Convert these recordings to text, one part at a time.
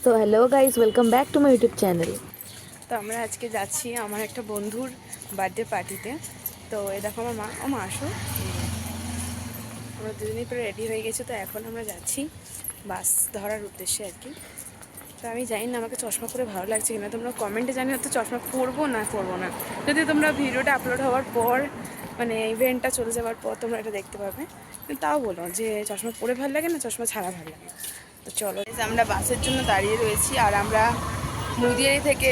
So hello guys, welcome back to my YouTube channel. তো আমরা আজকে যাচ্ছি আমার একটা বন্ধুর বার্থডে পার্টিতে। তো এই দেখো আমার মা আসো, আমরা দুজনেই পুরো রেডি হয়ে গেছি। তো এখন আমরা যাচ্ছি বাস ধরার উদ্দেশ্যে আর কি। তো আমি জানি না আমাকে চশমা পরে ভালো লাগছে কিনা, তোমরা কমেন্টে জানি হয়তো চশমা পরবো না। যদি তোমরা ভিডিওটা আপলোড হওয়ার পর মানে ইভেন্টটা চলে যাওয়ার পর তোমরা এটা দেখতে পাবে, কিন্তু তাও বলো যে চশমা পরে ভালো লাগে না চশমা ছাড়া ভালো লাগে। তো চলো, আমরা বাসের জন্য দাঁড়িয়ে রয়েছি আর আমরা মুদিয়ারি থেকে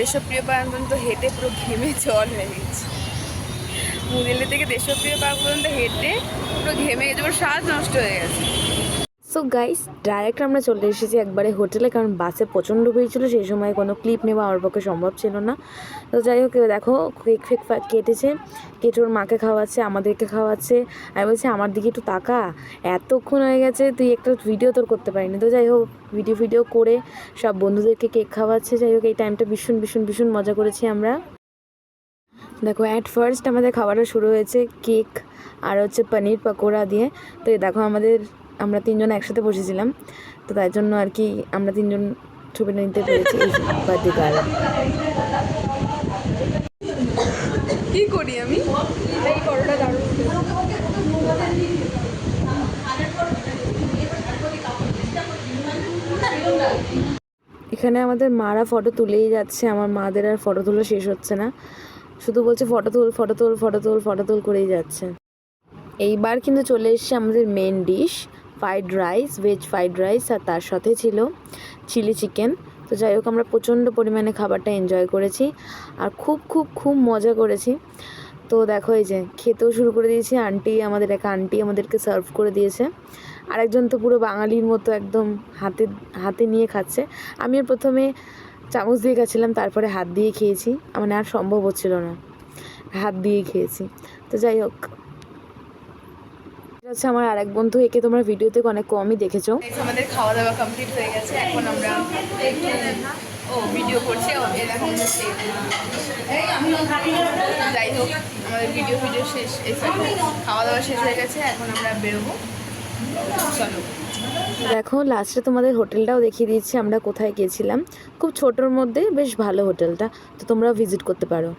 দেশপ্রিয় পার্ক পর্যন্ত হেঁটে পুরো ঘেমে জল হয়ে গেছি। মুদিয়ারি থেকে দেশপ্রিয় পার্ক পর্যন্ত হেঁটে পুরো ঘেমে গেছে, পুরো শ্বাস নষ্ট হয়ে গেছে। সো গাইস, ডাইরেক্ট আমরা চলে এসেছি একবারে হোটেলে, কারণ বাসে প্রচণ্ড ভিড় ছিল। সেই সময় কোনো ক্লিপ নেওয়া আমার পক্ষে সম্ভব ছিল না। তো যাই হোক, দেখো কেক ফেক কেটেছে, কেটে ওর মাকে খাওয়াচ্ছে, আমাদেরকে খাওয়াচ্ছে। আমি বলছি আমার দিকে একটু তাকা, এতক্ষণ হয়ে গেছে তুই একটা ভিডিও তোর করতে পারিনি। তো যাই হোক, ভিডিও করে সব বন্ধুদেরকে কেক খাওয়াচ্ছে। যাই হোক, এই টাইমটা ভীষণ মজা করেছি আমরা। দেখো, অ্যাট ফার্স্ট আমাদের খাবারটা শুরু হয়েছে কেক আর হচ্ছে পনির পকোড়া দিয়ে। তো এই দেখো আমরা তিনজন একসাথে বসেছিলাম, তো তাই জন্য আর কি আমরা তিনজন ছবিটা নিতে পেরেছি এই বার্থডে গার্ল। কি করি আমি এই পরোটা দারুণ। এখানে আমাদের মারা ফটো তুলেই যাচ্ছে, আমার মাদের আর ফটো তোলা শেষ হচ্ছে না, শুধু বলছে ফটো তুল করেই যাচ্ছে। এইবার কিন্তু চলে এসছে আমাদের main dish, fried rice, veg fried rice, আর তার সাথে ছিল চিলি চিকেন। তো যাই হোক, আমরা প্রচণ্ড পরিমাণে খাবারটা এনজয় করেছি আর খুব মজা করেছি। তো দেখো, এই যে খেতেও শুরু করে দিয়েছি। এক আন্টি আমাদেরকে সার্ভ করে দিয়েছে। আরেকজন তো পুরো বাঙালির মতো একদম হাতে নিয়ে খাচ্ছে। আমি প্রথমে চামচ দিয়ে খাচ্ছিলাম, তারপরে হাত দিয়ে খেয়েছি, মানে আর সম্ভব হচ্ছিল না, হাত দিয়ে খেয়েছি। তো যাই হোক, আচ্ছা, আমার আরেক বন্ধু, একে তোমরা ভিডিওতে অনেক কমই দেখেছো। আমাদের খাওয়া দাওয়া কমপ্লিট হয়ে গেছে, এখন আমরা ভিডিও করছি। এরকম যাই হোক, আমাদের ভিডিও শেষ, খাওয়া দাওয়া শেষ হয়ে গেছে, এখন আমরা বেরোবো। চলো, দেখো লাস্টে তোমাদের হোটেলটাও দেখিয়ে দিচ্ছি আমরা কোথায় গেছিলাম। খুব ছোটোর মধ্যে বেশ ভালো হোটেলটা, তো তোমরাও ভিজিট করতে পারো।